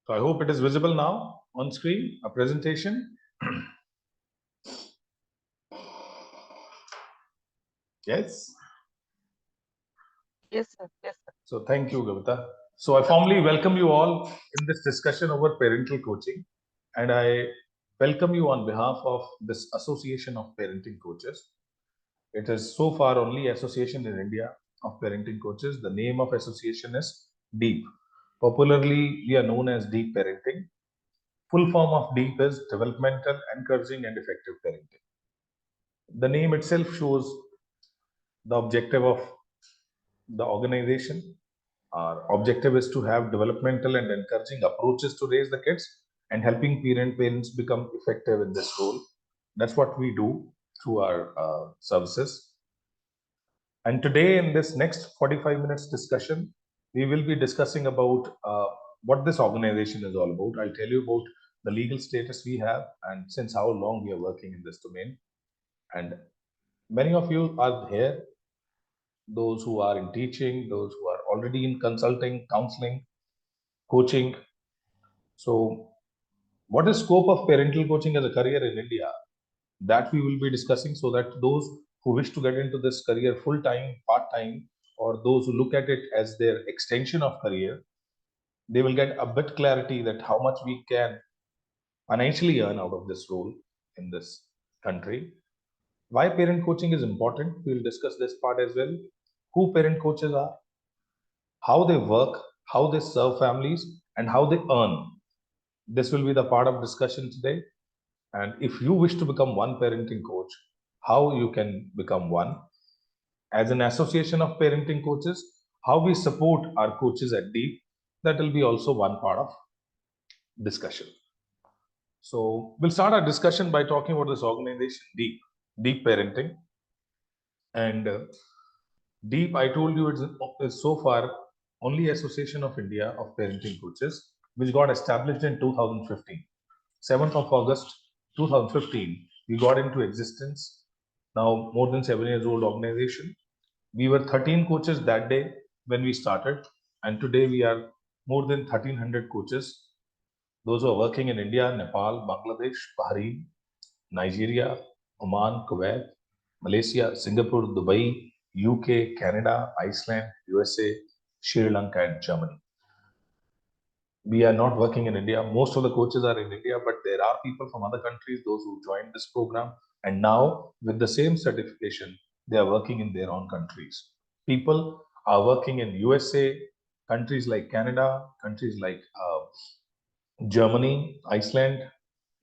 So I hope it is visible now on screen, a presentation. Yes. Yes, sir. Yes, sir. So thank you, Gavita. So I formally welcome you all in this discussion over parental coaching, and I welcome you on behalf of this Association of Parenting Coaches. It is so far only association in India of parenting coaches. The name of association is DEEP. Popularly, we are known as Deep Parenting. Full form of DEEP is Developmental, Encouraging, and Effective Parenting. The name itself shows the objective of the organization. Our objective is to have developmental and encouraging approaches to raise the kids and helping parents become effective in this role. That's what we do through our services. And today, in this next 45 minutes discussion, we will be discussing about what this organization is all about. I'll tell you about the legal status we have and since how long we are working in this domain. And many of you are here, those who are in teaching, those who are already in consulting, counseling, coaching. So, what is scope of parental coaching as a career in India? That we will be discussing so that those who wish to get into this career full time, part time, or those who look at it as their extension of career, they will get a bit clarity that how much we can financially earn out of this role in this country. Why parent coaching is important? We will discuss this part as well. Who parent coaches are, how they work, how they serve families, and how they earn. This will be the part of discussion today. And if you wish to become one parenting coach, how you can become one. As an association of parenting coaches, how we support our coaches at Deep, that will be also one part of discussion. So we'll start our discussion by talking about this organization, Deep Parenting. And Deep, I told you, it's so far only Association of India of Parenting Coaches, which got established in 2015. 7th of August 2015, we got into existence. Now, more than 7 years old organization. We were 13 coaches that day when we started, and today we are more than 1,300 coaches. Those who are working in India, Nepal, Bangladesh, Bahrain, Nigeria, Oman, Kuwait, Malaysia, Singapore, Dubai, UK, Canada, Iceland, USA, Sri Lanka, and Germany. We are not working in India. Most of the coaches are in India, but there are people from other countries, those who joined this program. And now, with the same certification, they are working in their own countries. People are working in USA, countries like Canada, countries like Germany, Iceland,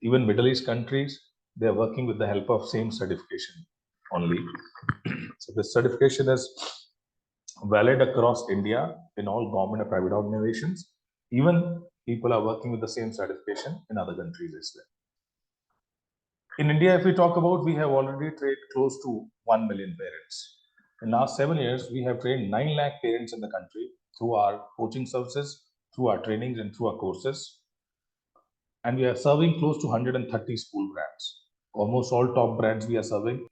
even Middle East countries. They are working with the help of same certification only. So this certification is valid across India in all government and private organizations. Even people are working with the same certification in other countries as well. In India, if we talk about, we have already trained close to 1 million parents. In last 7 years, we have trained 9 lakh parents in the country through our coaching services, through our trainings, and through our courses. And we are serving close to 130 school brands. Almost all top brands we are serving.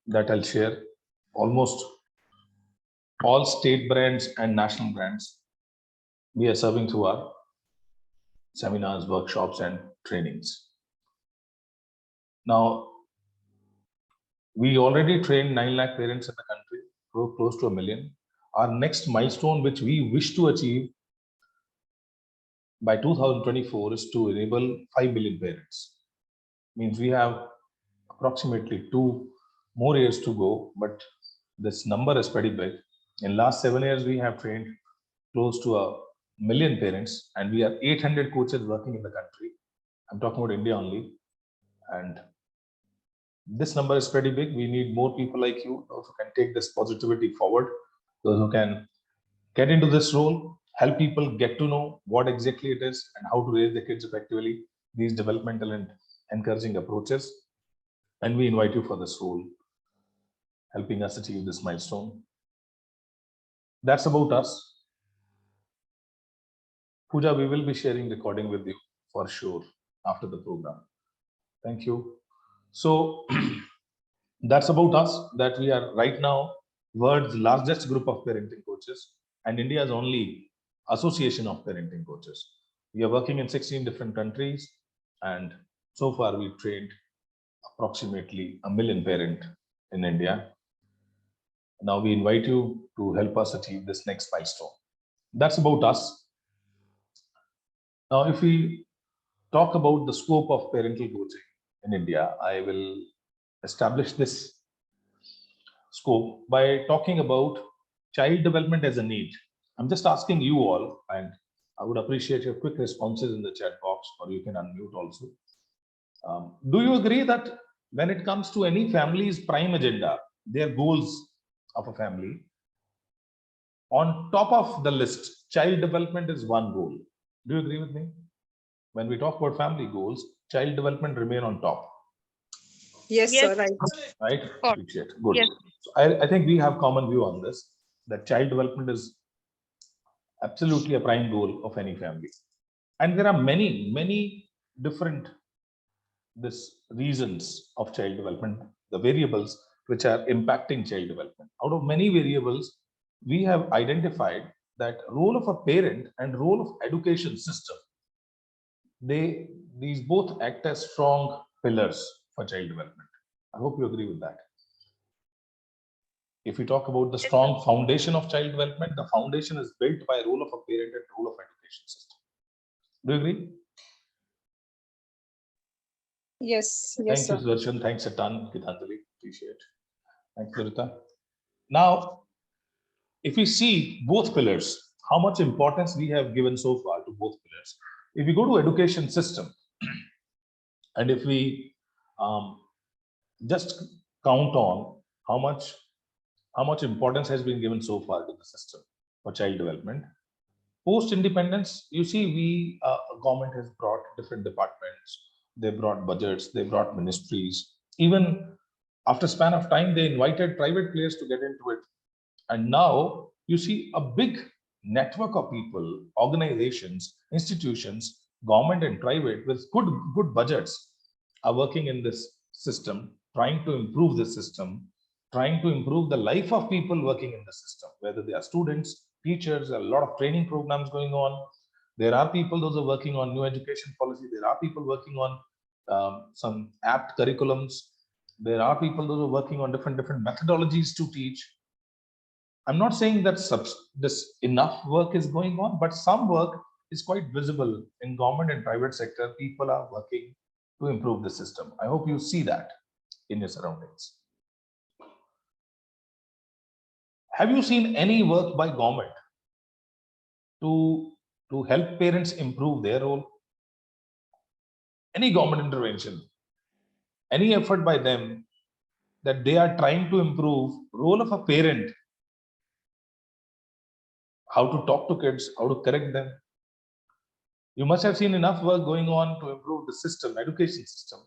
That I'll share. Almost all state brands and national brands we are serving through our seminars, workshops, and trainings. Now, we already trained 9 lakh parents in the country, close to a million. Our next milestone, which we wish to achieve by 2024, is to enable 5 billion parents. Means we have approximately 2 more years to go, but this number is pretty big. In last 7 years, we have trained close to a million parents, and we have 800 coaches working in the country. I'm talking about India only. And this number is pretty big. We need more people like you, those who can take this positivity forward, those who can get into this role, help people get to know what exactly it is and how to raise the kids effectively, these developmental and encouraging approaches. And we invite you for this role, helping us achieve this milestone. That's about us. Pooja, we will be sharing recording with you for sure after the program. Thank you. So that's about us, that we are right now world's largest group of parenting coaches and India's only association of parenting coaches. We are working in 16 different countries, and so far we've trained approximately 1 million parents in India. Now we invite you to help us achieve this next milestone. That's about us. Now, if we talk about the scope of parental coaching in India, I will establish this scope by talking about child development as a need. I'm just asking you all, and I would appreciate your quick responses in the chat box, or you can unmute also. Do you agree that when it comes to any family's prime agenda, their goals of a family, on top of the list, child development is one goal? Do you agree with me? When we talk about family goals, child development remain on top. Yes, Yes. sir, right. Right? Or- Appreciate. Good. Yes. So I think we have common view on this, that child development is absolutely a prime goal of any family. And there are many different reasons of child development, the variables which are impacting child development. Out of many variables, we have identified that role of a parent and role of education system, these both act as strong pillars for child development. I hope you agree with that. If we talk about the strong foundation of child development, the foundation is built by role of a parent and role of education system. Do you agree? Yes, yes, Thank you, sir. Sudarshan. Thanks a ton, Gitanjali. Appreciate. Thanks, Lorita. Now, if we see both pillars, how much importance we have given so far to both pillars. If we go to education system, and if we just count on how much importance has been given so far to the system for child development. Post independence, you see, we government has brought different departments, they brought budgets, they brought ministries. Even after span of time, they invited private players to get into it. And now you see a big network of people, organizations, institutions, government and private, with good budgets are working in this system, trying to improve the system, trying to improve the life of people working in the system, whether they are students, teachers, a lot of training programs going on. There are people those are working on new education policy. There are people working on some apt curriculums. There are people those are working on different methodologies to teach. I'm not saying that this enough work is going on, but some work is quite visible in government and private sector. People are working to improve the system. I hope you see that in your surroundings. Have you seen any work by government to help parents improve their role? Any government intervention, any effort by them that they are trying to improve role of a parent, how to talk to kids, how to correct them? You must have seen enough work going on to improve the system, education system.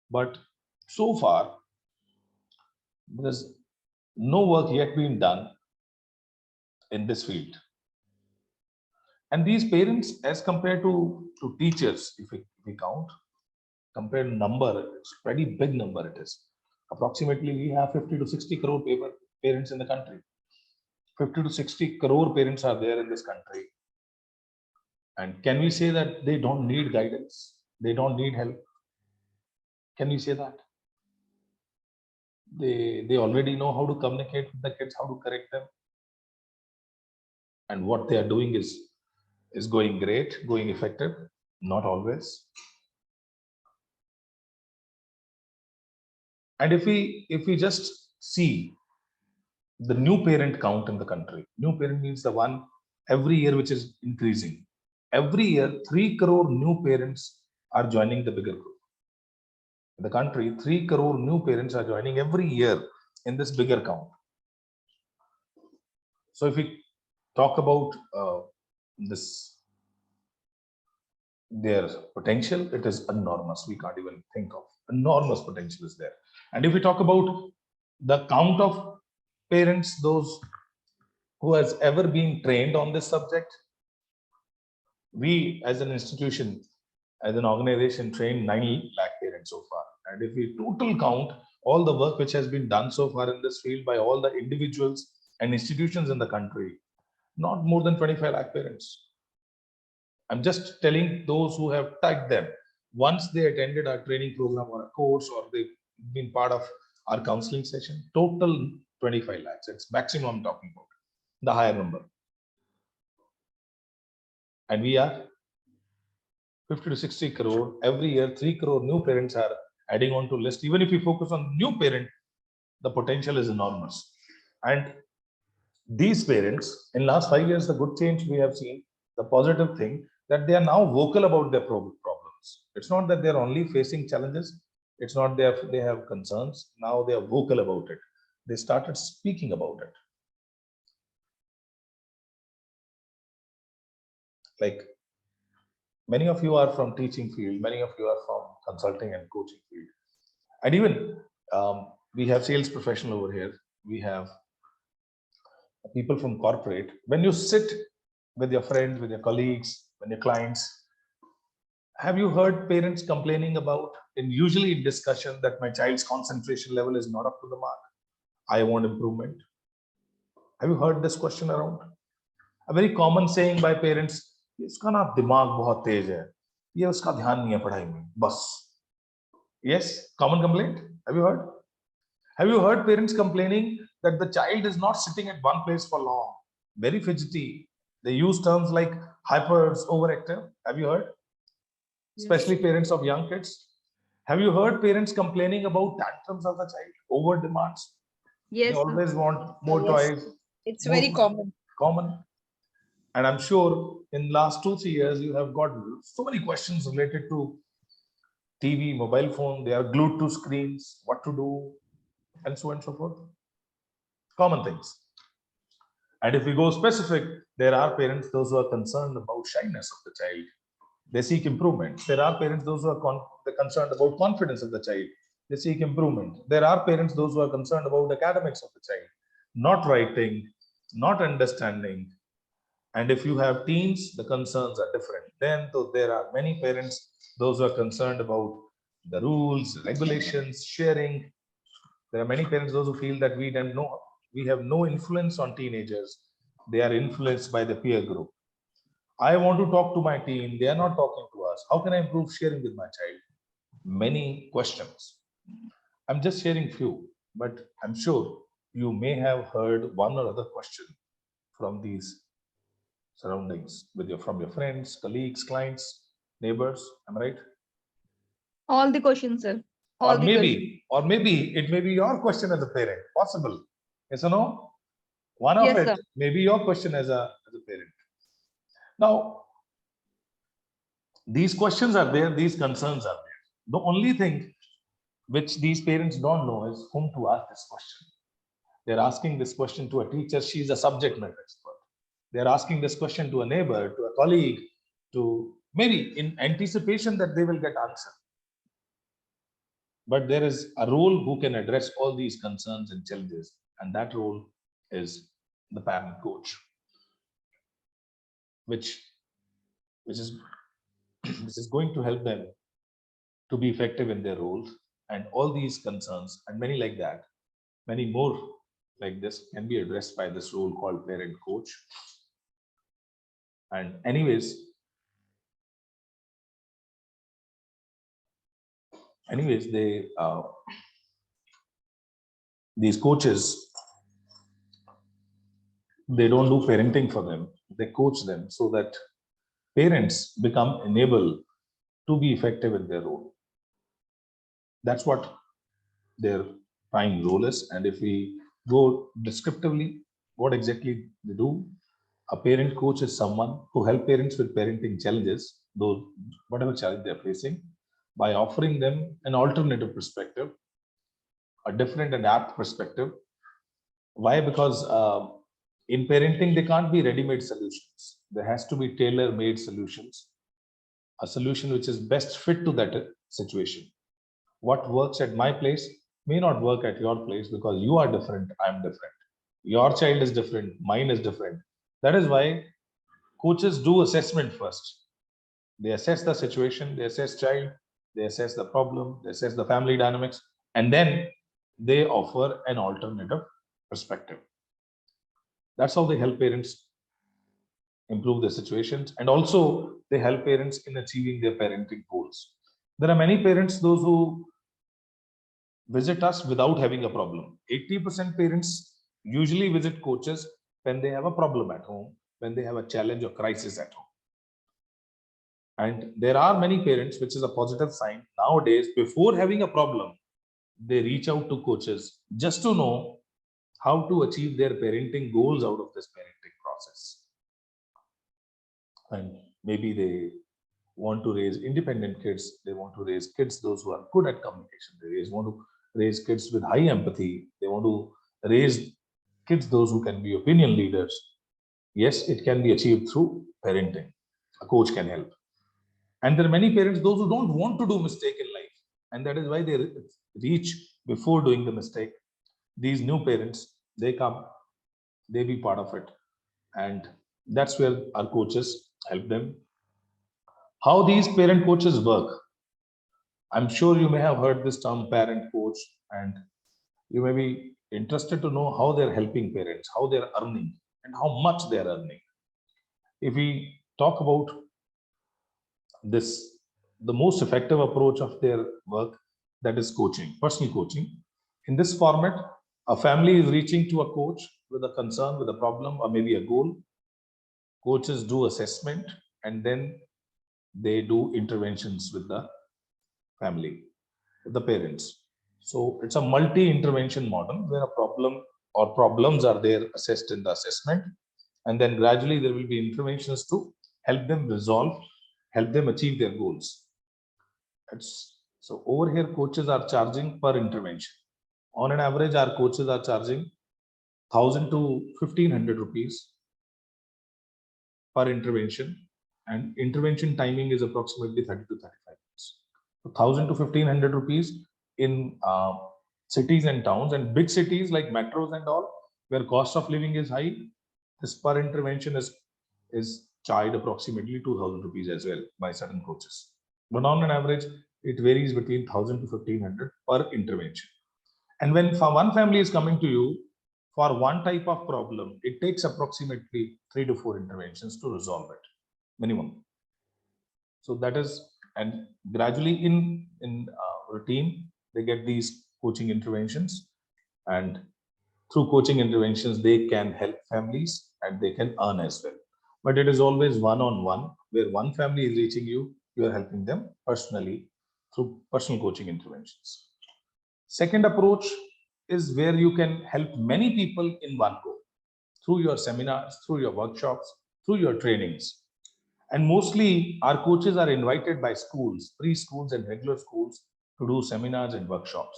But so far, there's no work yet been done in this field. And these parents, as compared to teachers, if we count, compare number, it's pretty big number it is. Approximately, we have 50 to 60 crore parents in the country. 50 to 60 crore parents are there in this country. And can we say that they don't need guidance? They don't need help? Can we say that? They already know how to communicate with the kids, how to correct them. And what they are doing is going great, going effective? Not always. And if we just see the new parent count in the country, new parent means the one every year which is increasing. Every year, 3 crore new parents are joining the bigger group. In the country, 3 crore new parents are joining every year in this bigger count. So if we talk about their potential, it is enormous. We can't even think of. Enormous potential is there. And if we talk about the count of parents, those who has ever been trained on this subject, we as an institution, as an organization, trained 9 lakh parents so far. And if we total count all the work which has been done so far in this field by all the individuals and institutions in the country, not more than 25 lakh parents. I'm just telling those who have tagged them. Once they attended our training program or a course, or they've been part of our counseling session, total 25 lakhs. It's maximum I'm talking about, the higher number. And we are 50 to 60 crore every year. 3 crore new parents are adding on to list. Even if we focus on new parent, the potential is enormous. And these parents, in last 5 years, the good change we have seen, the positive thing, that they are now vocal about their problems. It's not that they're only facing challenges. It's not they have concerns. Now they are vocal about it. They started speaking about it. Like, many of you are from teaching field, many of you are from consulting and coaching field, and even we have sales professional over here. We have people from corporate. When you sit with your friends, with your colleagues, when your clients, have you heard parents complaining about, in usually in discussion, that my child's concentration level is not up to the mark? I want improvement. Have you heard this question around? A very common saying by parents, इसका ना दिमाग बहुत तेज है, ये उसका ध्यान नहीं है पढ़ाई में, बस. Yes, common complaint. Have you heard? Have you heard parents complaining that the child is not sitting at one place for long, very fidgety? They use terms like hypers, overactive. Have you heard? Especially parents of young kids. Have you heard parents complaining about tantrums of the child, over demands? Yes. They always want more toys. It's very common. And I'm sure in last 2-3 years, you have got so many questions related to TV, mobile phone. They are glued to screens, what to do, and so on and so forth. Common things. And if we go specific, there are parents, those who are concerned about shyness of the child. They seek improvement. There are parents, those who are concerned about confidence of the child. They seek improvement. There are parents, those who are concerned about academics of the child, not writing, not understanding. And if you have teens, the concerns are different. Then there are many parents, those who are concerned about the rules, regulations, sharing. There are many parents, those who feel that we have no influence on teenagers. They are influenced by the peer group. I want to talk to my teen. They are not talking to us. How can I improve sharing with my child? Many questions. I'm just sharing few, but I'm sure you may have heard one or other question from these surroundings, from your friends, colleagues, clients, neighbors. Am I right? All the questions, sir. Or maybe it may be your question as a parent. Possible. Yes or no? One of it may be your question as a parent. Now, these questions are there, these concerns are there. The only thing which these parents don't know is whom to ask this question. They're asking this question to a teacher. She's a subject matter expert. They're asking this question to a neighbor, to a colleague, to maybe in anticipation that they will get answer. But there is a role who can address all these concerns and challenges, and that role is the parent coach, which is going to help them to be effective in their roles. And all these concerns and many like that, many more like this, can be addressed by this role called parent coach. And anyways, they these coaches, they don't do parenting for them. They coach them so that parents become enabled to be effective in their role. That's what their prime role is. And if we go descriptively, what exactly they do, a parent coach is someone who helps parents with parenting challenges, though whatever challenge they're facing, by offering them an alternative perspective, a different and apt perspective. Why? Because in parenting, there can't be ready-made solutions. There has to be tailor-made solutions, a solution which is best fit to that situation. What works at my place may not work at your place because you are different, I'm different. Your child is different, mine is different. That is why coaches do assessment first. They assess the situation, they assess child, they assess the problem, they assess the family dynamics, and then they offer an alternative perspective. That's how they help parents improve their situations, and also they help parents in achieving their parenting goals. There are many parents, those who visit us without having a problem. 80% parents usually visit coaches when they have a problem at home, when they have a challenge or crisis at home. And there are many parents, which is a positive sign nowadays, before having a problem, they reach out to coaches just to know how to achieve their parenting goals out of this parenting process. And maybe they want to raise independent kids, they want to raise kids those who are good at communication, want to raise kids with high empathy, they want to raise kids those who can be opinion leaders. Yes, it can be achieved through parenting. A coach can help. And there are many parents, those who don't want to do mistake in life, and that is why they reach before doing the mistake. These new parents, they come, they be part of it, and that's where our coaches help them. How these parent coaches work? I'm sure you may have heard this term parent coach, and you may be interested to know how they're helping parents, how they're earning, and how much they're earning. If we talk about this, the most effective approach of their work, that is coaching, personal coaching. In this format, a family is reaching to a coach with a concern, with a problem, or maybe a goal. Coaches do assessment, and then they do interventions with the family, with the parents. So it's a multi-intervention model where a problem or problems are there assessed in the assessment, and then gradually there will be interventions to help them resolve, help them achieve their goals. So over here, coaches are charging per intervention. On an average, our coaches are charging 1,000 to 1,500 rupees per intervention, and intervention timing is approximately 30 to 35 minutes. 1,000 to 1,500 rupees in cities and towns, and big cities like metros and all, where cost of living is high. This per intervention is charged approximately 2,000 rupees as well by certain coaches. But on an average, it varies between 1,000 to 1,500 per intervention. And when one family is coming to you for one type of problem, it takes approximately 3 to 4 interventions to resolve it, minimum. So that is, and gradually in routine, they get these coaching interventions, and through coaching interventions, they can help families and they can earn as well. But it is always one-on-one, where one family is reaching you, you are helping them personally through personal coaching interventions. Second approach is where you can help many people in one go through your seminars, through your workshops, through your trainings. And mostly our coaches are invited by schools, preschools and regular schools, to do seminars and workshops.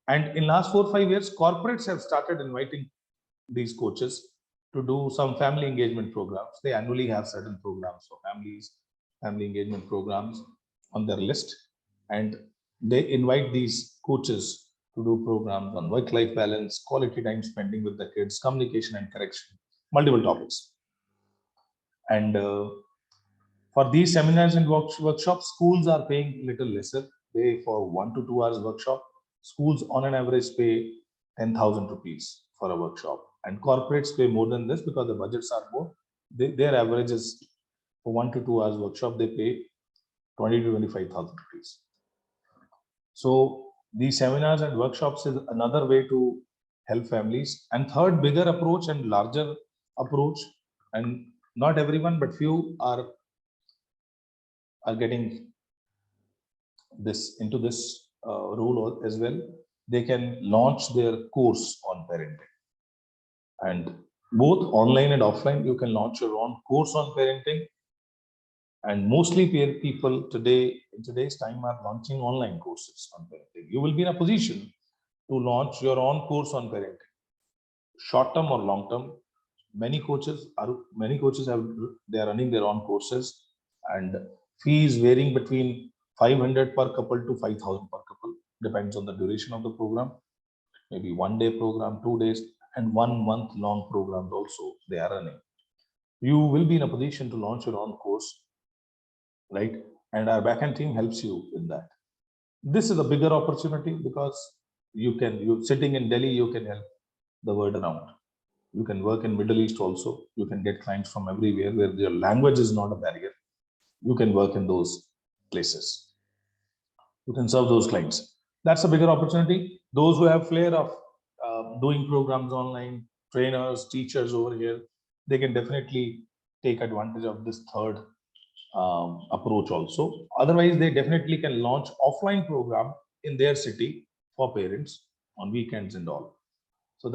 And in last 4 or 5 years, corporates have started inviting these coaches to do some family engagement programs. They annually have certain programs for families, family engagement programs on their list, and they invite these coaches to do programs on work-life balance, quality time spending with the kids, communication and correction, multiple topics. And for these seminars and workshops, schools are paying little lesser. They, for 1 to 2 hours workshop, schools on an average pay 10,000 rupees for a workshop, and corporates pay more than this because the budgets are more. Their average is for 1 to 2 hours workshop, they pay 20 to 25,000 rupees. So these seminars and workshops is another way to help families. And third bigger approach and larger approach, and not everyone but few are getting this into this role as well. They can launch their course on parenting, and both online and offline, you can launch your own course on parenting. And mostly people today, in today's time, are launching online courses on parenting. You will be in a position to launch your own course on parenting, short term or long term. Many coaches have, they are running their own courses, and fees varying between 500 per couple to 5,000 per couple, depends on the duration of the program. Maybe 1 day program, 2 days, and 1 month long programs also they are running. You will be in a position to launch your own course, right? And our backend team helps you in that. This is a bigger opportunity because you sitting in Delhi, you can help the word around. You can work in Middle East also. You can get clients from everywhere where your language is not a barrier. You can work in those places. You can serve those clients. That's a bigger opportunity. Those who have flair of doing programs online, trainers, teachers over here, they can definitely take advantage of this third approach also. Otherwise, they definitely can launch offline program in their city for parents on weekends and all. So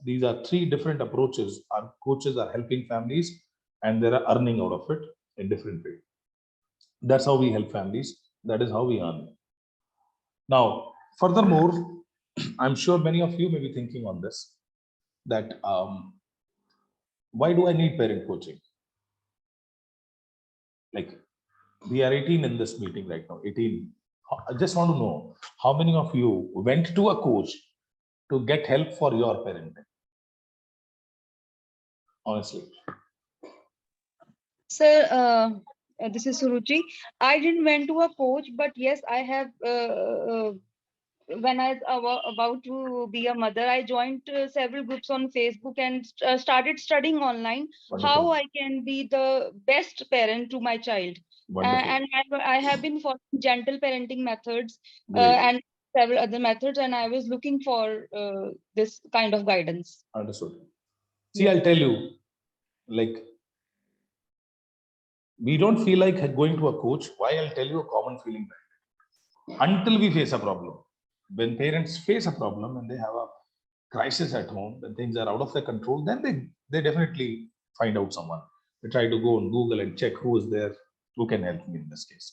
these are three different approaches. Our coaches are helping families and they are earning out of it in different ways. That's how we help families. That is how we earn. Now, furthermore, I'm sure many of you may be thinking on this that why do I need parent coaching? Like we are 18 in this meeting right now, 18. I just want to know how many of you went to a coach to get help for your parenting? Honestly. Sir, this is Suruchi. I didn't went to a coach, but yes, I have. When I was about to be a mother, I joined several groups on Facebook and started studying online how Wonderful. I can be the best parent to my child. Wonderful. And I have been following gentle parenting methods Great. and several other methods, and I was looking for this kind of guidance. Understood. See, I'll tell you, like, we don't feel like going to a coach. Why? I'll tell you a common feeling. Until we face a problem. When parents face a problem and they have a crisis at home, when things are out of their control, then they definitely find out someone. They try to go on Google and check who is there, who can help me in this case.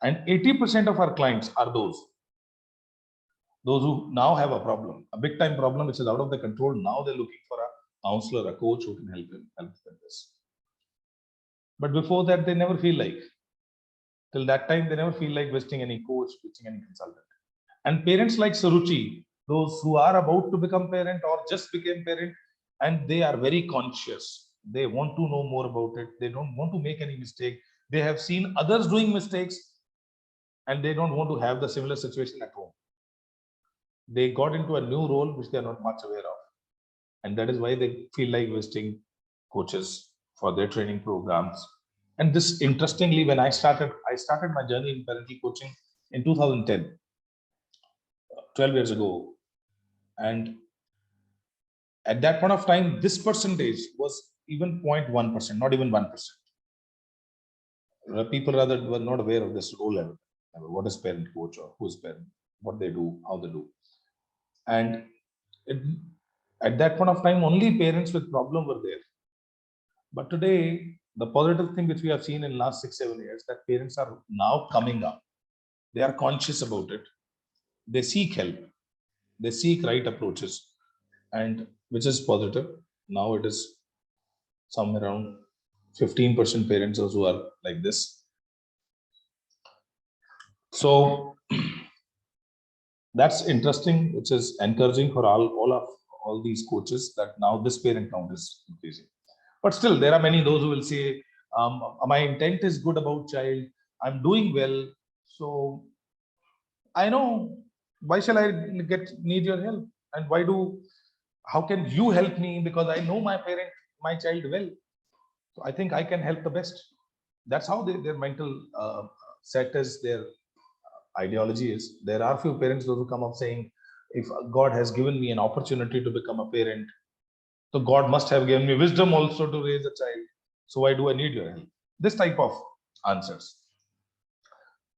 And 80% of our clients are those who now have a problem, a big time problem which is out of their control. Now they're looking for a counselor, a coach who can help them with this. But before that, they never feel like. Till that time, they never feel like visiting any coach, visiting any consultant. And parents like Saruchi, those who are about to become parent or just became parent, and they are very conscious. They want to know more about it. They don't want to make any mistake. They have seen others doing mistakes and they don't want to have the similar situation at home. They got into a new role which they are not much aware of. And that is why they feel like visiting coaches for their training programs. And this, interestingly, when I started my journey in parental coaching in 2010, 12 years ago. And at that point of time, this percentage was even 0.1%, not even 1%. People rather were not aware of this role level. What is parent coach or who's parent, what they do, how they do. And at that point of time, only parents with problem were there. But today, the positive thing which we have seen in last 6-7 years, that parents are now coming up. They are conscious about it. They seek help. They seek right approaches, and which is positive. Now it is somewhere around 15% parents who are like this. So that's interesting, which is encouraging for all these coaches that now this parent count is increasing. But still, there are many those who will say, my intent is good about child. I'm doing well. So I know, why shall I need your help? And how can you help me? Because I know my child well. So I think I can help the best. That's how their mental set is, their ideology is. There are few parents those who come up saying, if God has given me an opportunity to become a parent, so God must have given me wisdom also to raise a child. So why do I need your help? This type of answers.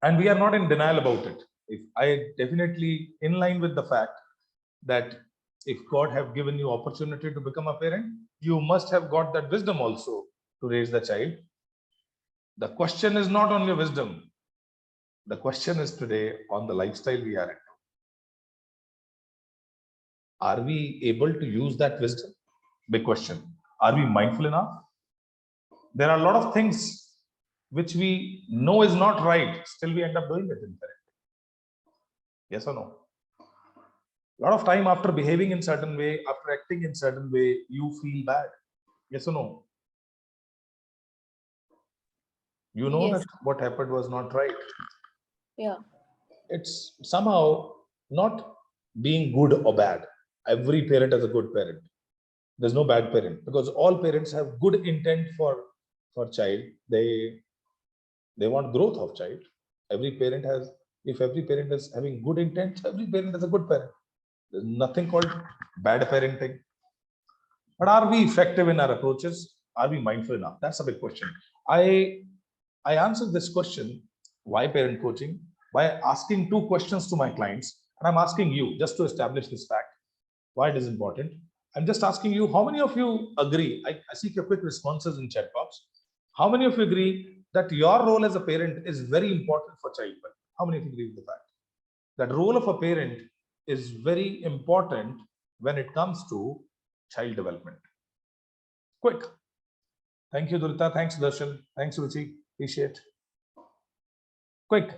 And we are not in denial about it. If I definitely in line with the fact that if God have given you opportunity to become a parent, you must have got that wisdom also to raise the child. The question is not on your wisdom. The question is today on the lifestyle we are in. Are we able to use that wisdom? Big question. Are we mindful enough? There are a lot of things which we know is not right, still we end up doing it in parenting. Yes or no? A lot of time after behaving in certain way, after acting in certain way, you feel bad. Yes or no? You know Yes. that what happened was not right. Yeah. It's somehow not being good or bad. Every parent is a good parent. There's no bad parent, because all parents have good intent for child. They want growth of child. Every parent has, if every parent is having good intent, every parent is a good parent. There's nothing called bad parenting. But are we effective in our approaches? Are we mindful enough? That's a big question. I answered this question, why parent coaching, by asking two questions to my clients. And I'm asking you, just to establish this fact, why it is important. I'm just asking you, how many of you agree? I seek your quick responses in chat box. How many of you agree that your role as a parent is very important for child welfare? How many of you agree with the fact that role of a parent is very important when it comes to child development? Quick. Thank you, Durita. Thanks, Darshan. Thanks, Ruchi. Appreciate. Quick.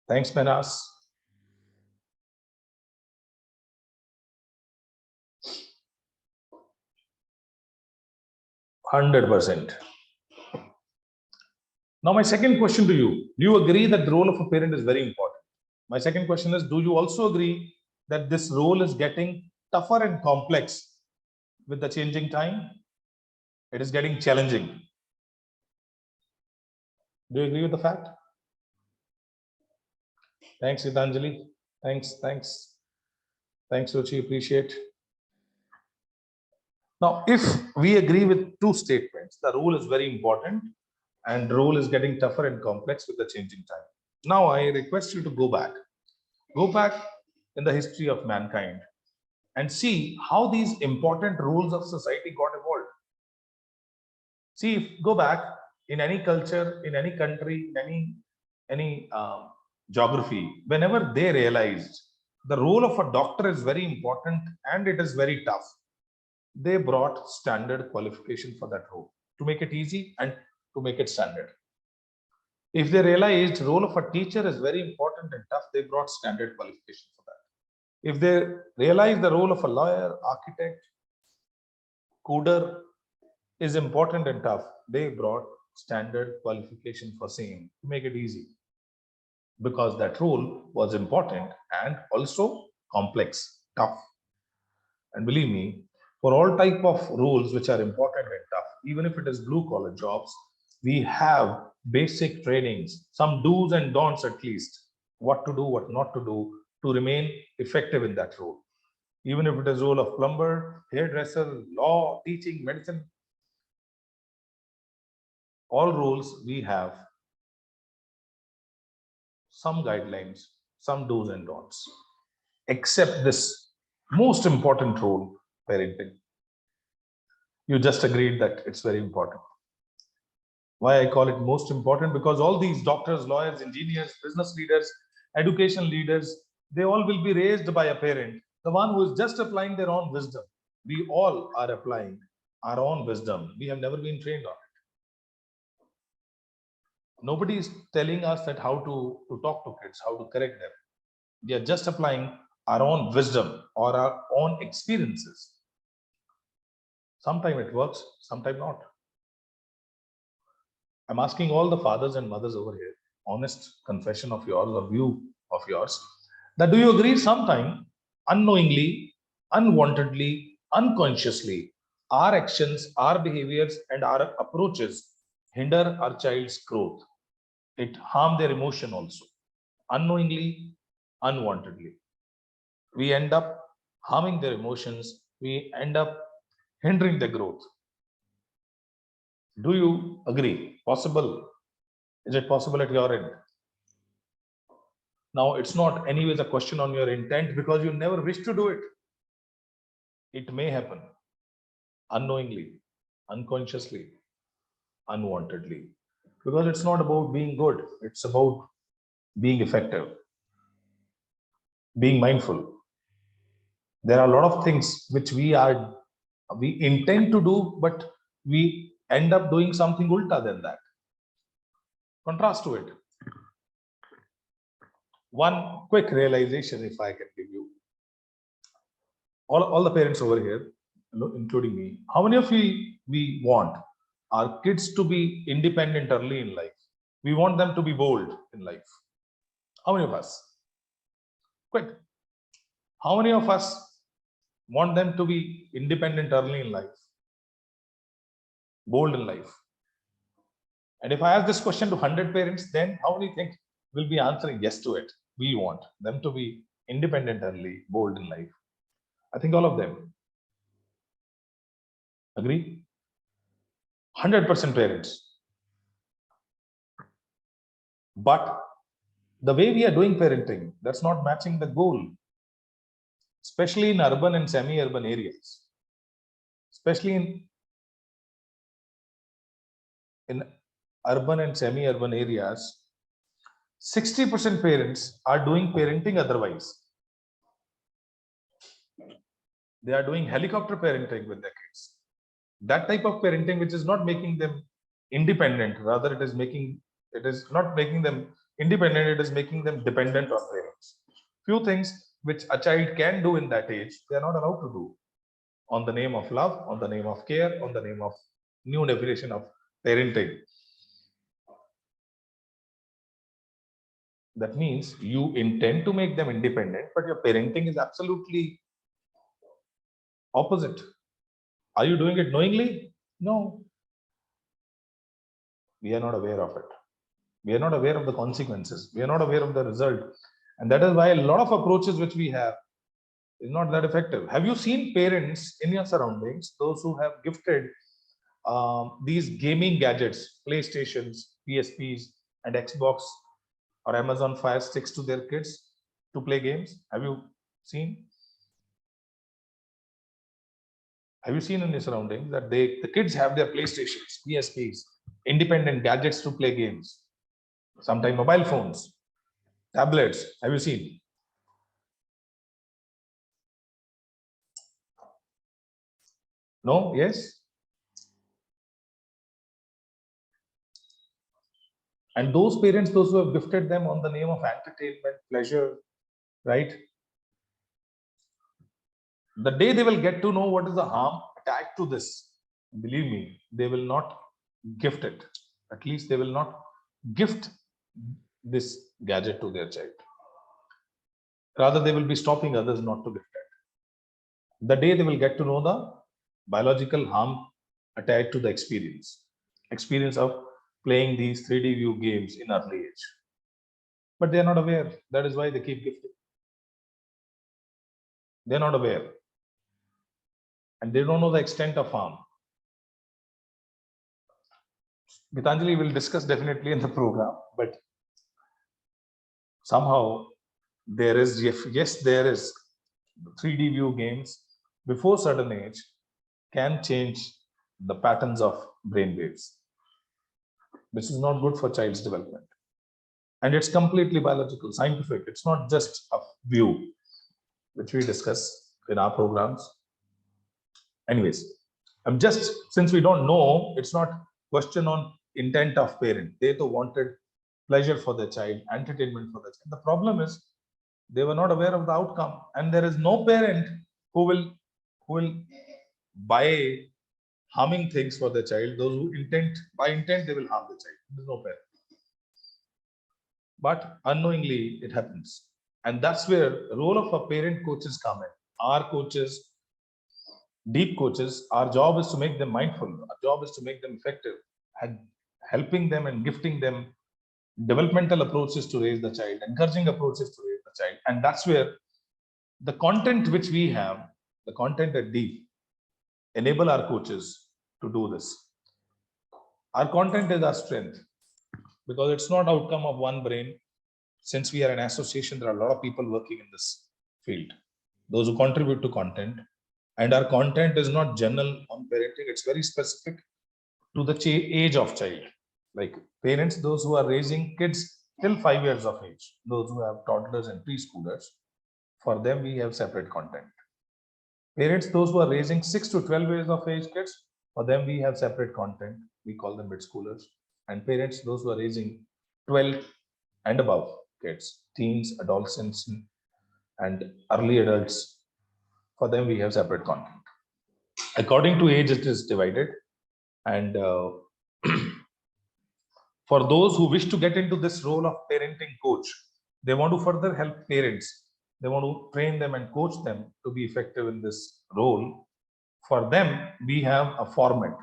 Thanks, Menas. %100. Now, my second question to you, do you agree that the role of a parent is very important? My second question is, do you also agree that this role is getting tougher and complex with the changing time? It is getting challenging. Do you agree with the fact? Thanks, Gitanjali. Thanks, Ruchi. Appreciate. Now, if we agree with two statements, the role is very important and role is getting tougher and complex with the changing time. Now, I request you to go back in the history of mankind and see how these important rules of society got evolved. See, if go back in any culture, in any country, in any geography, whenever they realized the role of a doctor is very important and it is very tough, they brought standard qualification for that role to make it easy and to make it standard. If they realized role of a teacher is very important and tough, they brought standard qualification for that. If they realized the role of a lawyer, architect, coder is important and tough, they brought standard qualification for same to make it easy, because that role was important and also complex, tough. And believe me, for all type of roles which are important and tough, even if it is blue collar jobs, we have basic trainings, some do's and don'ts at least, what to do, what not to do to remain effective in that role. Even if it is role of plumber, hairdresser, law, teaching, medicine, all roles we have some guidelines, some do's and don'ts, except this most important role, parenting. You just agreed that it's very important. Why I call it most important? Because all these doctors, lawyers, engineers, business leaders, education leaders, they all will be raised by a parent, the one who is just applying their own wisdom. We all are applying our own wisdom. We have never been trained on it. Nobody is telling us that how to talk to kids, how to correct them. We are just applying our own wisdom or our own experiences. Sometimes it works, sometimes not. I'm asking all the fathers and mothers over here, honest confession of yours or view of yours, that do you agree sometime unknowingly, unwantedly, unconsciously, our actions, our behaviors, and our approaches hinder our child's growth? It harm their emotion also, unknowingly, unwantedly. We end up harming their emotions. We end up hindering their growth. Do you agree? Possible? Is it possible at your end? Now, it's not anyways a question on your intent, because you never wish to do it. It may happen unknowingly, unconsciously, unwantedly, because it's not about being good. It's about being effective, being mindful. There are a lot of things which we intend to do, but we end up doing something ulta than that. Contrast to it. One quick realization, if I can give you, all the parents over here, including me, how many of we want our kids to be independent early in life? We want them to be bold in life. How many of us? Quick. How many of us want them to be independent early in life, bold in life. And if I ask this question to 100 parents, then how many think will be answering yes to it? We want them to be independent early, bold in life. I think all of them. Agree? 100% parents. But the way we are doing parenting, that's not matching the goal, especially in urban and semi-urban areas. Especially in urban and semi-urban areas, 60% parents are doing parenting otherwise. They are doing helicopter parenting with their kids. That type of parenting which is not making them independent, rather it is not making them independent, it is making them dependent on parents. Few things which a child can do in that age, they are not allowed to do on the name of love, on the name of care, on the name of new definition of parenting. That means you intend to make them independent, but your parenting is absolutely opposite. Are you doing it knowingly? No. We are not aware of it. We are not aware of the consequences. We are not aware of the result. And that is why a lot of approaches which we have is not that effective. Have you seen parents in your surroundings, those who have gifted these gaming gadgets, PlayStations, PSPs, and Xbox or Amazon Fire Sticks to their kids to play games? Have you seen? Have you seen in your surroundings that the kids have their PlayStations, PSPs, independent gadgets to play games, sometimes mobile phones, tablets? Have you seen? No? Yes? And those parents, those who have gifted them on the name of entertainment, pleasure, right? The day they will get to know what is the harm attached to this, believe me, they will not gift it. At least they will not gift this gadget to their child. Rather, they will be stopping others not to gift it. The day they will get to know the biological harm attached to the experience of playing these 3D view games in early age. But they are not aware. That is why they keep gifting. They are not aware. And they don't know the extent of harm. Gitanjali will discuss definitely in the program, but somehow there is, yes, there is 3D view games before certain age can change the patterns of brain waves, which is not good for child's development. And it's completely biological, scientific. It's not just a view, which we discuss in our programs. Anyways, since we don't know, it's not question on intent of parent. They too wanted pleasure for their child, entertainment for their child. The problem is they were not aware of the outcome, and there is no parent who will buy harming things for the child. Those who by intent they will harm the child. There is no parent. But unknowingly it happens. And that's where the role of a parent coaches come in. Our coaches, deep coaches, our job is to make them mindful. Our job is to make them effective, and helping them and gifting them developmental approaches to raise the child, encouraging approaches to raise the child. And that's where the content which we have, the content at Deep, enable our coaches to do this. Our content is our strength, because it's not outcome of one brain. Since we are an association, there are a lot of people working in this field, those who contribute to content. And our content is not general on parenting, it's very specific to the age of child. Like parents, those who are raising kids till 5 years of age, those who have toddlers and preschoolers, for them we have separate content. Parents, those who are raising 6 to 12 years of age kids, for them we have separate content. We call them mid-schoolers. And parents, those who are raising 12 and above kids, teens, adolescents, and early adults, for them we have separate content. According to age, it is divided. And for those who wish to get into this role of parenting coach, they want to further help parents they want to train them and coach them to be effective in this role. For them, we have a format,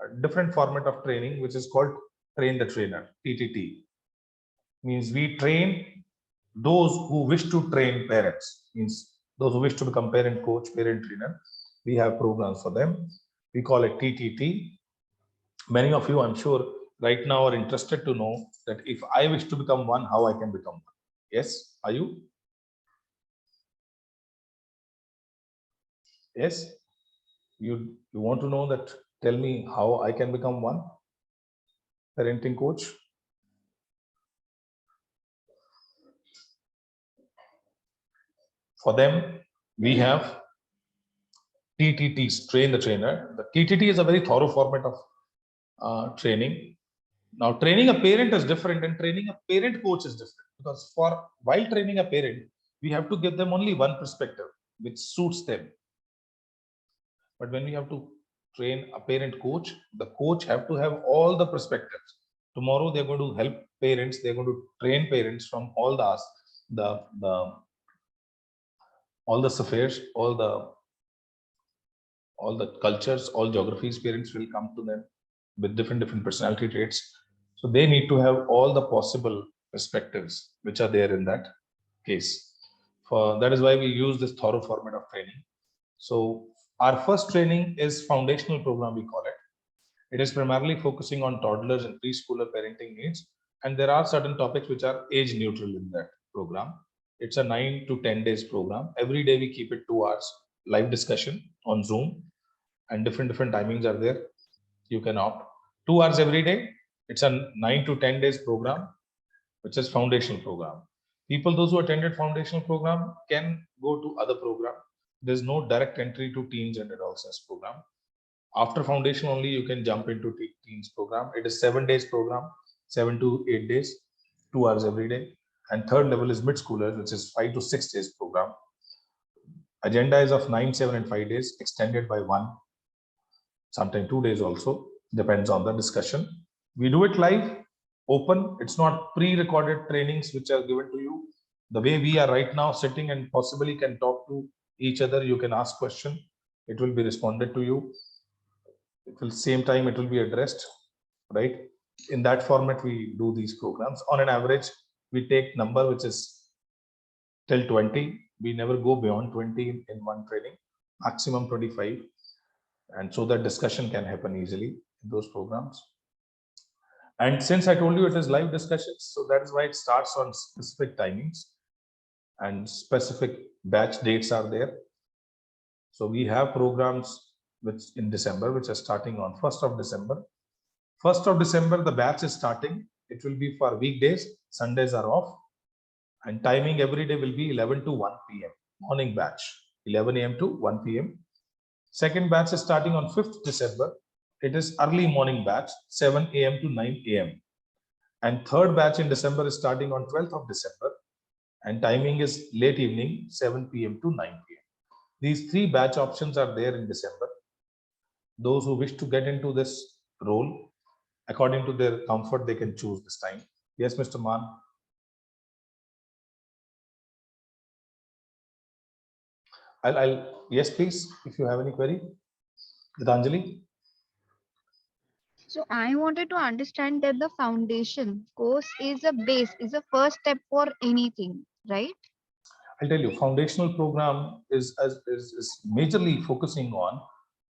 a different format of training, which is called train the trainer, TTT. Means we train those who wish to train parents, means those who wish to become parent coach, parent trainer. We have programs for them. We call it TTT. Many of you, I'm sure, right now are interested to know that if I wish to become one, how I can become one. Yes, are you? Yes, you want to know that? Tell me how I can become one parenting coach. For them, we have TTTs, train the trainer. The TTT is a very thorough format of training. Now, training a parent is different, and training a parent coach is different, because for while training a parent, we have to give them only one perspective which suits them. But when we have to train a parent coach, the coach have to have all the perspectives. Tomorrow they're going to help parents, they're going to train parents from all the all the spheres, all the cultures, all geographies. Parents will come to them with different personality traits. So they need to have all the possible perspectives which are there in that case. For that is why we use this thorough format of training. So our first training is foundational program, we call it. It is primarily focusing on toddlers and preschooler parenting needs, and there are certain topics which are age neutral in that program. It's a 9 to 10 days program. Every day we keep it 2 hours live discussion on Zoom, and different timings are there. You can opt 2 hours every day. It's a 9 to 10 days program, which is foundational program. People, those who attended foundational program, can go to other program. There's no direct entry to teens and adolescents program. After foundation only, you can jump into teens program. It is 7 days program, 7 to 8 days, 2 hours every day. And third level is mid schoolers, which is 5 to 6 days program. Agenda is of 9, 7, and 5 days, extended by 1, sometimes 2 days also, depends on the discussion. We do it live, open. It's not pre-recorded trainings which are given to you. The way we are right now sitting and possibly can talk to each other, you can ask question, it will be responded to you. It will same time it will be addressed, right? In that format we do these programs. On an average, we take number which is till 20. We never go beyond 20 in one training, maximum 25, and so that discussion can happen easily in those programs. And since I told you it is live discussions, so that is why it starts on specific timings and specific batch dates are there. So we have programs which in December, which are starting on 1st of December. 1st of December, the batch is starting. It will be for weekdays. Sundays are off. And timing every day will be 11 to 1 p.m. Morning batch, 11 a.m. to 1 p.m. Second batch is starting on 5th December. It is early morning batch, 7 a.m. to 9 a.m. And third batch in December is starting on 12th of December. And timing is late evening, 7 p.m. to 9 p.m. These 3 batch options are there in December. Those who wish to get into this role, according to their comfort, they can choose this time. Yes, Mr. Man. Yes, please, if you have any query. Gitanjali? So I wanted to understand that the foundation course is a base, is a first step for anything, right? I'll tell you, foundational program is majorly focusing on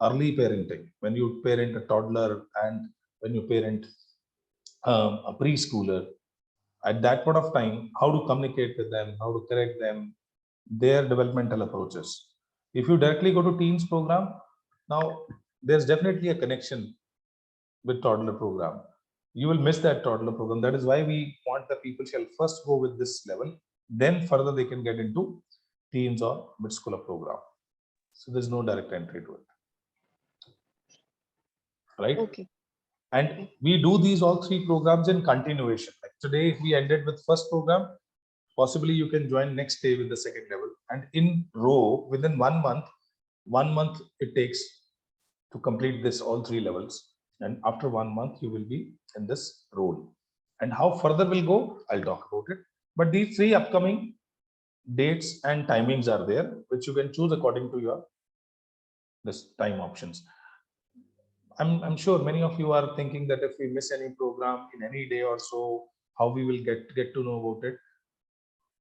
early parenting. When you parent a toddler and when you parent a preschooler, at that point of time, how to communicate with them, how to correct them, their developmental approaches. If you directly go to teens program, now there's definitely a connection with toddler program. You will miss that toddler program. That is why we want the people shall first go with this level, then further they can get into teens or mid schooler program. So there's no direct entry to it, right? Okay. And we do these all 3 programs in continuation. Like today, if we ended with first program, possibly you can join next day with the second level, and in row within 1 month it takes to complete this all 3 levels, and after 1 month you will be in this role. And how further will go, I'll talk about it. But these 3 upcoming dates and timings are there, which you can choose according to your this time options. I'm sure many of you are thinking that if we miss any program in any day or so, how we will get to know about it.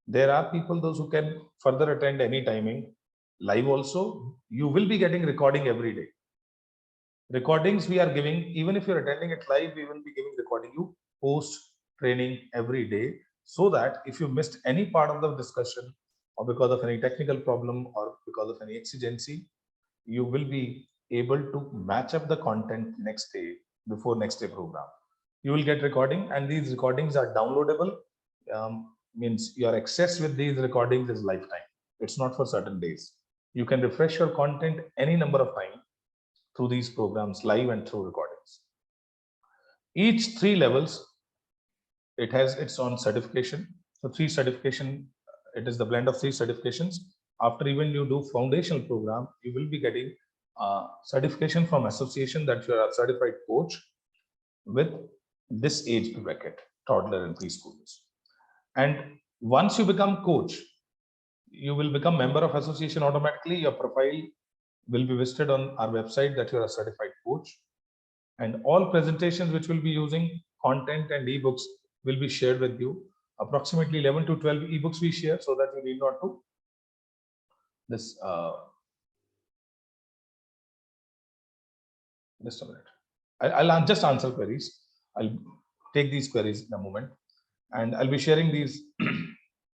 There are people, those who can further attend any timing live also. You will be getting recording every day. Recordings we are giving, even if you're attending it live, we will be giving recording you post training every day, so that if you missed any part of the discussion, or because of any technical problem, or because of any exigency, you will be able to match up the content next day before next day program. You will get recording, and these recordings are downloadable. Means your access with these recordings is lifetime. It's not for certain days. You can refresh your content any number of times through these programs, live and through recordings. Each 3 levels, it has its own certification. So 3 certification, it is the blend of 3 certifications. After even you do foundational program, you will be getting certification from association that you are a certified coach with this age bracket, toddler and preschoolers. And once you become coach, you will become member of association automatically. Your profile will be visited on our website that you are a certified coach, and all presentations which will be using content and ebooks will be shared with you. Approximately 11 to 12 ebooks we share, so that you need not to this just a minute. I'll just answer queries. I'll take these queries in a moment, and I'll be sharing these.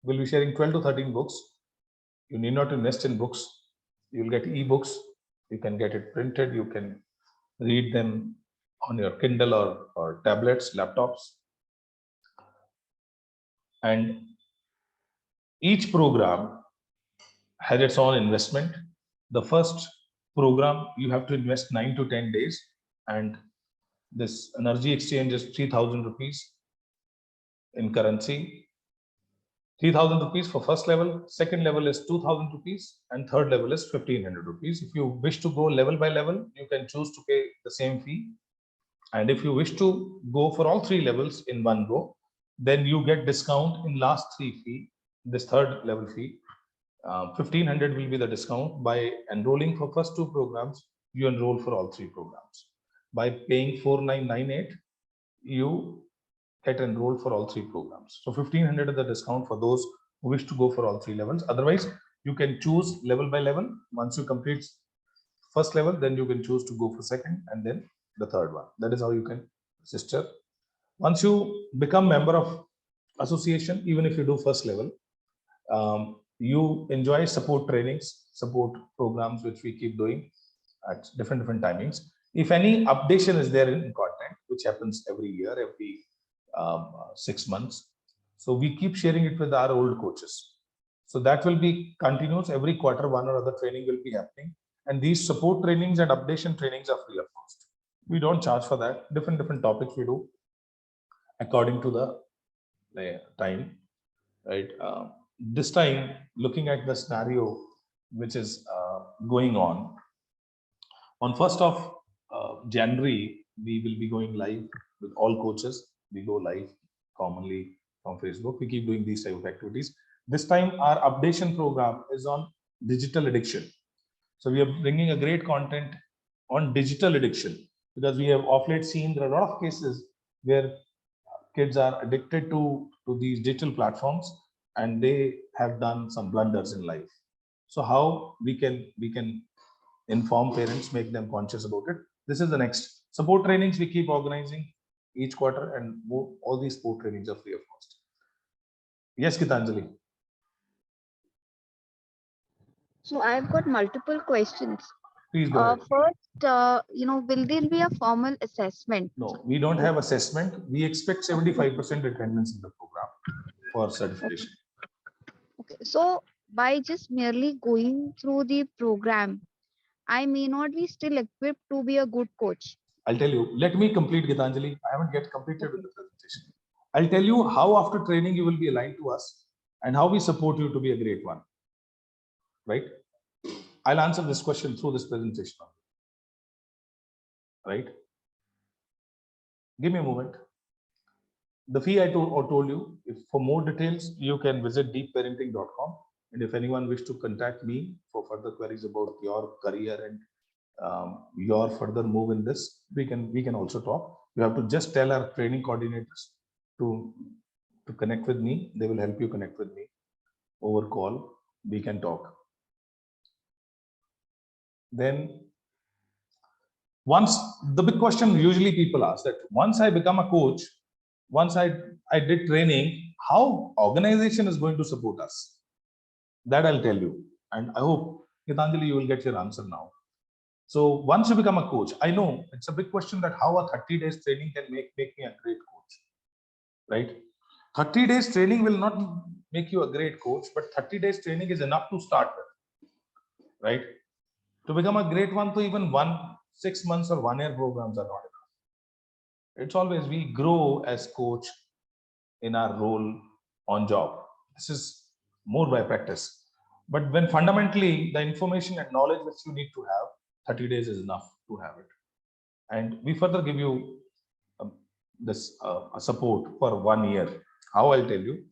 We'll be sharing 12 to 13 books. You need not invest in books. You'll get ebooks. You can get it printed. You can read them on your Kindle or tablets, laptops. And each program has its own investment. The first program, you have to invest 9 to 10 days, and this energy exchange is 3,000 rupees in currency. 3,000 rupees for first level, second level is 2,000 rupees, and third level is 1,500 rupees. If you wish to go level by level, you can choose to pay the same fee. And if you wish to go for all 3 levels in one go, then you get discount in last 3 fee, this third level fee. 1,500 will be the discount. By enrolling for first 2 programs, you enroll for all 3 programs. By paying 4,998, you get enrolled for all 3 programs. So 1,500 is the discount for those who wish to go for all 3 levels. Otherwise, you can choose level by level. Once you complete first level, then you can choose to go for second, and then the third one. That is how you can register. Once you become member of association, even if you do first level, you enjoy support trainings, support programs, which we keep doing at different timings. If any updation is there in content, which happens every year, every 6 months, so we keep sharing it with our old coaches. So that will be continuous. Every quarter, one or other training will be happening, and these support trainings and updation trainings are free of cost. We don't charge for that. Different topics we do according to the time, right? This time, looking at the scenario which is going on 1st of January, we will be going live with all coaches. We go live commonly from Facebook. We keep doing these type of activities. This time, our updation program is on digital addiction. So we are bringing a great content on digital addiction, because we have of late seen there are a lot of cases where kids are addicted to these digital platforms, and they have done some blunders in life. So how we can inform parents, make them conscious about it. This is the next support trainings we keep organizing each quarter, and all these support trainings are free of cost. Yes, Gitanjali. So I've got multiple questions. Please go ahead. First, will there be a formal assessment? No, we don't have assessment. We expect 75% attendance in the program for certification. Okay. So by just merely going through the program, I may not be still equipped to be a good coach. I'll tell you. Let me complete, Gitanjali. I haven't yet completed with the presentation. I'll tell you how after training you will be aligned to us, and how we support you to be a great one. Right? I'll answer this question through this presentation. Right? Give me a moment. The fee I told you, if for more details, you can visit deepparenting.com. And if anyone wish to contact me for further queries about your career and your further move in this, we can also talk. You have to just tell our training coordinators to connect with me. They will help you connect with me over call. We can talk. Then once, the big question usually people ask that once I become a coach, once I did training, how organization is going to support us? That I'll tell you. And I hope, Gitanjali, you will get your answer now. So once you become a coach, I know it's a big question that how a 30 days training can make me a great coach, right? 30 days training will not make you a great coach, but 30 days training is enough to start with, right? To become a great one, to even 6 months or 1 year programs are not enough. It's always we grow as coach in our role on job. This is more by practice. But when fundamentally the information and knowledge which you need to have, 30 days is enough to have it. And we further give you this support for 1 year. How I'll tell you.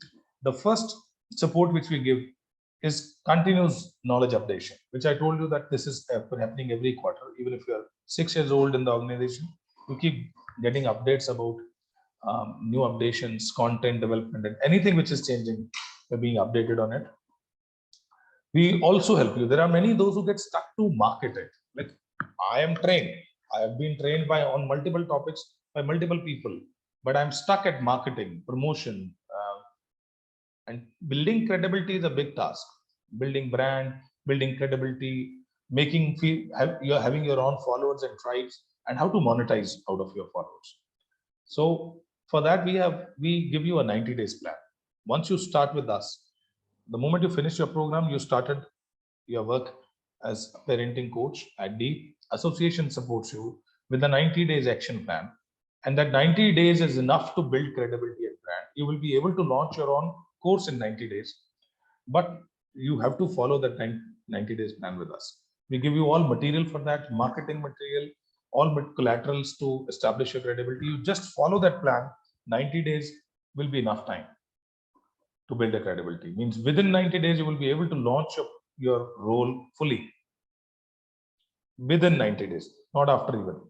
The first support which we give is continuous knowledge updation, which I told you that this is happening every quarter. Even if you're 6 years old in the organization, you keep getting updates about new updations, content development, and anything which is changing, you're being updated on it. We also help you. There are many those who get stuck to market it. Like I am trained. I have been trained by on multiple topics by multiple people, but I'm stuck at marketing, promotion, and building credibility is a big task. Building brand, building credibility, making you're having your own followers and tribes, and how to monetize out of your followers. So for that, we give you a 90 days plan. Once you start with us, the moment you finish your program, you started your work as a parenting coach at the association supports you with a 90 days action plan. And that 90 days is enough to build credibility and brand. You will be able to launch your own course in 90 days, but you have to follow that 90 days plan with us. We give you all material for that, marketing material, all collaterals to establish your credibility. You just follow that plan. 90 days will be enough time to build a credibility. Means within 90 days, you will be able to launch your role fully. Within 90 days, not after even.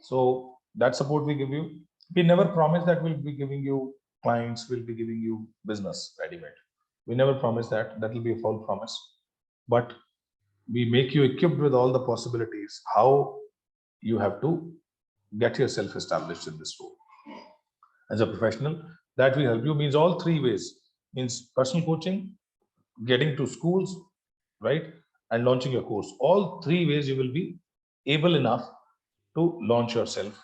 So that support we give you. We never promise that we'll be giving you clients, we'll be giving you business ready-made. We never promise that. That will be a false promise. But we make you equipped with all the possibilities, how you have to get yourself established in this role. As a professional, that will help you means all 3 ways. Means personal coaching, getting to schools, right? And launching your course. All 3 ways you will be able enough to launch yourself.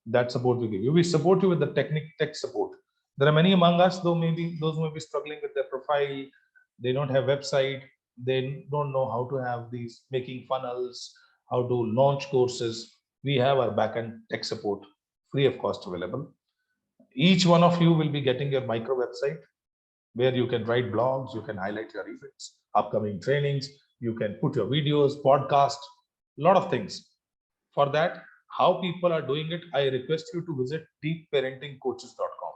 That support we give you. We support you with the tech support. There are many among us, though maybe those who may be struggling with their profile, they don't have website, they don't know how to have these making funnels, how to launch courses. We have our backend tech support free of cost available. Each one of you will be getting your micro website where you can write blogs, you can highlight your events, upcoming trainings, you can put your videos, podcast, a lot of things. For that, how people are doing it, I request you to visit deepparentingcoaches.com.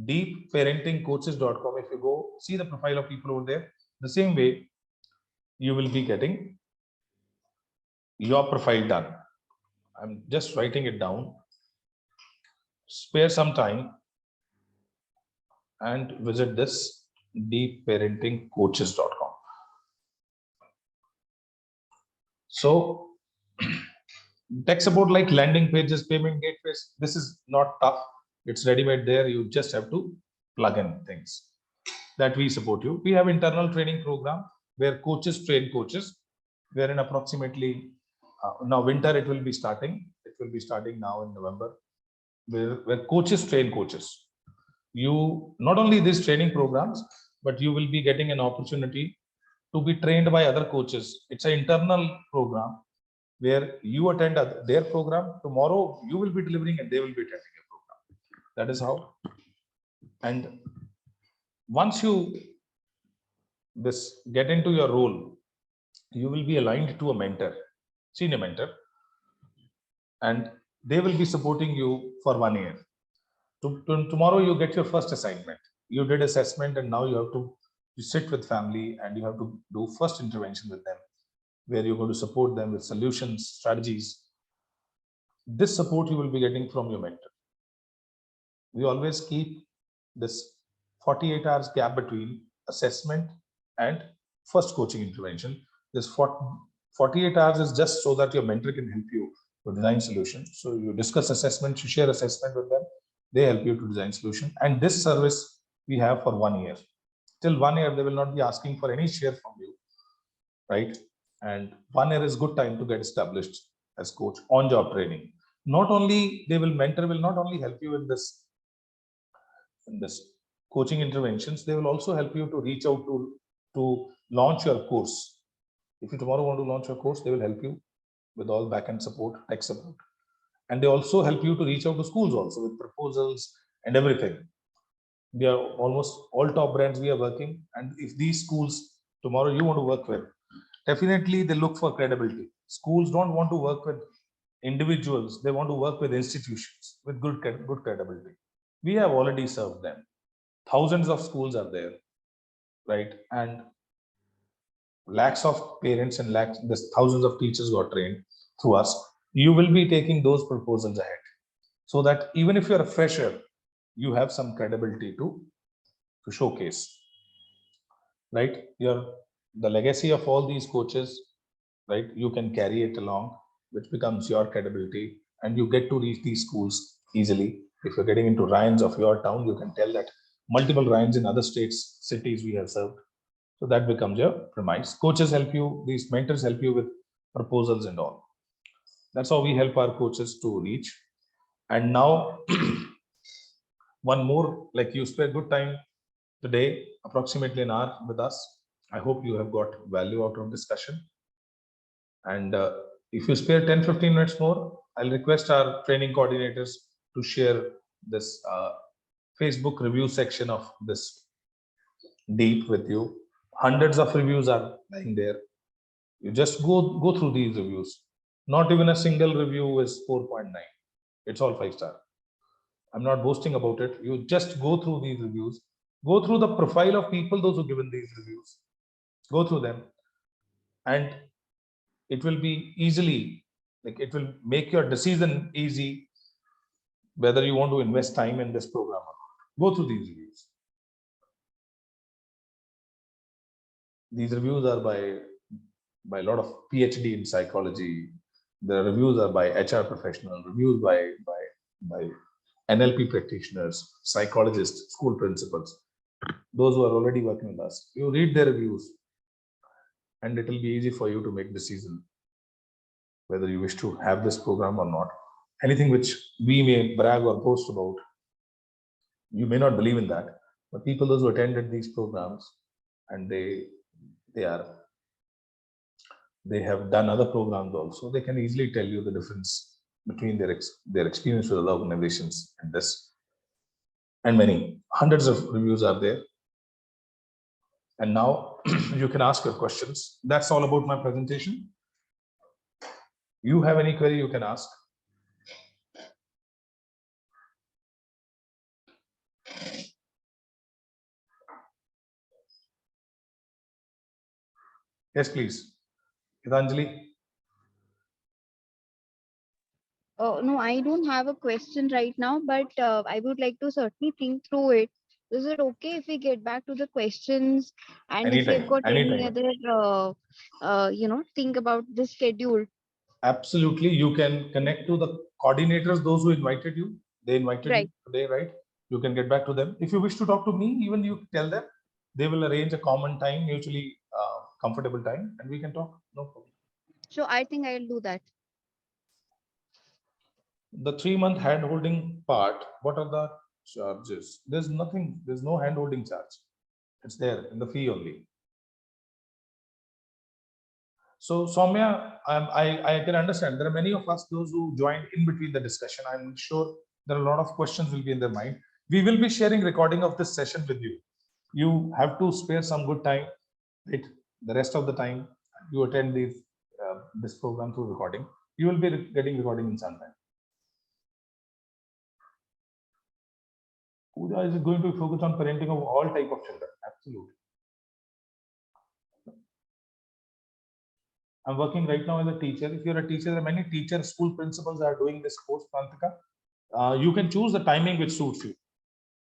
Deepparentingcoaches.com. If you go see the profile of people over there, the same way you will be getting your profile done. I'm just writing it down. Spare some time and visit this deepparentingcoaches.com. So tech support like landing pages, payment gateways, this is not tough. It's ready-made there. You just have to plug in things that we support you. We have internal training program where coaches train coaches, wherein approximately now winter it will be starting. It will be starting now in November, where coaches train coaches. You not only these training programs, but you will be getting an opportunity to be trained by other coaches. It's an internal program where you attend their program. Tomorrow you will be delivering and they will be attending your program. That is how. And once you get into your role, you will be aligned to a mentor, senior mentor, and they will be supporting you for 1 year. Tomorrow you get your first assignment. You did assessment and now you have to You sit with family and you have to do first intervention with them, where you're going to support them with solutions, strategies. This support you will be getting from your mentor. We always keep this 48 hours gap between assessment and first coaching intervention. This 48 hours is just so that your mentor can help you to design solutions. So you discuss assessment, you share assessment with them, they help you to design solution. And this service we have for 1 year. Till 1 year, they will not be asking for any share from you, right? And 1 year is good time to get established as coach on job training. Not only mentor will not only help you in this coaching interventions, they will also help you to reach out to launch your course. If you tomorrow want to launch your course, they will help you with all backend support, tech support, and they also help you to reach out to schools also with proposals and everything. We are almost all top brands we are working, and if these schools tomorrow you want to work with, definitely they look for credibility. Schools don't want to work with individuals, they want to work with institutions with good credibility. We have already served them. Thousands of schools are there, right? And lakhs of parents and thousands of teachers got trained through us. You will be taking those proposals ahead, so that even if you're a fresher, you have some credibility to showcase, right? The legacy of all these coaches, right? You can carry it along, which becomes your credibility, and you get to reach these schools easily. If you're getting into Ryans of your town, you can tell that multiple Ryans in other states, cities we have served. So that becomes your premise. Coaches help you, these mentors help you with proposals and all. That's how we help our coaches to reach. And now, one more, like you spent good time today, approximately an hour with us. I hope you have got value out of discussion. And if you spare 10-15 minutes more, I'll request our training coordinators to share this Facebook review section of this deep with you. Hundreds of reviews are lying there. You just go through these reviews. Not even a single review is 4.9. It's all 5-star. I'm not boasting about it. You just go through these reviews. Go through the profile of people, those who given these reviews. Go through them. And it will be easily, like it will make your decision easy whether you want to invest time in this program or not. Go through these reviews. These reviews are by a lot of PhD in psychology. The reviews are by HR professionals, reviews by NLP practitioners, psychologists, school principals, those who are already working with us. You read their reviews, and it will be easy for you to make decision whether you wish to have this program or not. Anything which we may brag or boast about, you may not believe in that, but people those who attended these programs and they have done other programs also, they can easily tell you the difference between their experience with other organizations and this. And many hundreds of reviews are there. And now you can ask your questions. That's all about my presentation. You have any query, you can ask. Yes, please. Gitanjali. No, I don't have a question right now, but I would like to certainly think through it. Is it okay if we get back to the questions, and if you've got any Anytime. other, think about the schedule? Absolutely. You can connect to the coordinators, those who invited you. They invited you Right. today, right? You can get back to them. If you wish to talk to me, even you tell them. They will arrange a common time, mutually comfortable time, and we can talk. No problem. So I think I'll do that. The 3-month hand holding part, what are the charges? There's nothing, there's no hand holding charge. It's there in the fee only. So Soumya, I can understand there are many of us, those who joined in between the discussion. I'm sure there are a lot of questions will be in their mind. We will be sharing recording of this session with you. You have to spare some good time, right? The rest of the time you attend this program through recording. You will be getting recording in some time. Pooja is going to focus on parenting of all type of children. Absolutely. I'm working right now as a teacher. If you're a teacher, there are many teachers, school principals are doing this course, Prantika. You can choose the timing which suits you,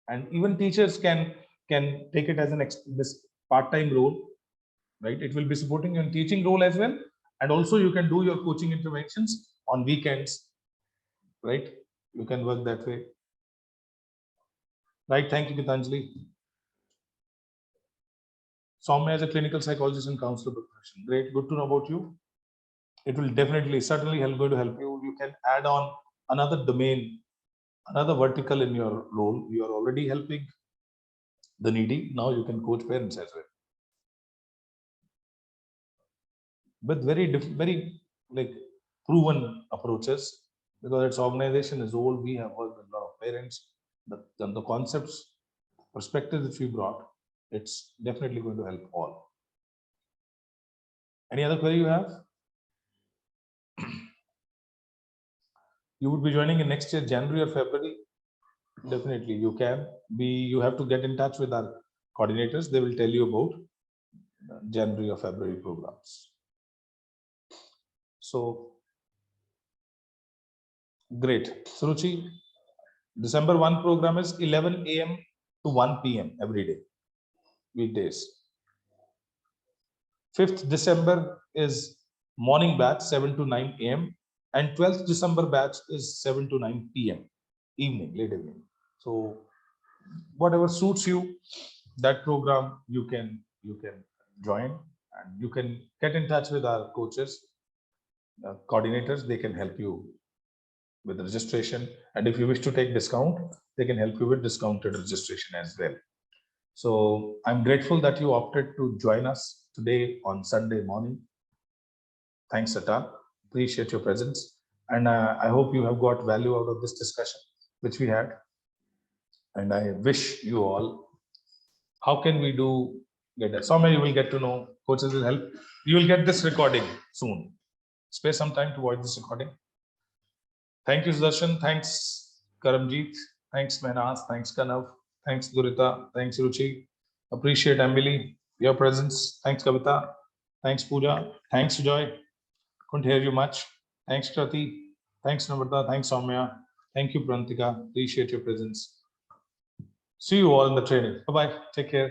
and even teachers can take it as this part-time role, right? It will be supporting your teaching role as well, and also you can do your coaching interventions on weekends, right? You can work that way, right? Thank you, Gitanjali. Soumya is a clinical psychologist and counselor profession. Great, good to know about you. It will definitely, certainly going to help you. You can add on another domain, another vertical in your role. You are already helping the needy. Now you can coach parents as well. With very like proven approaches, because its organization is old. We have worked with a lot of parents. The concepts, perspectives that we brought, it's definitely going to help all. Any other query you have? You would be joining in next year, January or February. Definitely, you can be. You have to get in touch with our coordinators. They will tell you about January or February programs. So great, Suruchi. December 1 program is 11 a.m. to 1 p.m. every day, weekdays. 5th December is morning batch 7 to 9 a.m. and 12th December batch is 7 to 9 p.m. evening, late evening. So whatever suits you, that program you can join, and you can get in touch with our coaches, coordinators. They can help you with registration, and if you wish to take discount, they can help you with discounted registration as well. So I'm grateful that you opted to join us today on Sunday morning. Thanks, Sata. Appreciate your presence, and I hope you have got value out of this discussion which we had. And I wish you all. How can we do get that? Somewhere you will get to know. Coaches will help. You will get this recording soon. Spare some time to watch this recording. Thank you, Sudarshan. Thanks, Karamjeet. Thanks, Mehnaz. Thanks, Kanav. Thanks, Durita. Thanks, Ruchi. Appreciate, Emily, your presence. Thanks, Kavita. Thanks, Pooja. Thanks, Joy. Couldn't hear you much. Thanks, Krati. Thanks, Namrata. Thanks, Soumya. Thank you, Prantika. Appreciate your presence. See you all in the training. Bye-bye. Take care.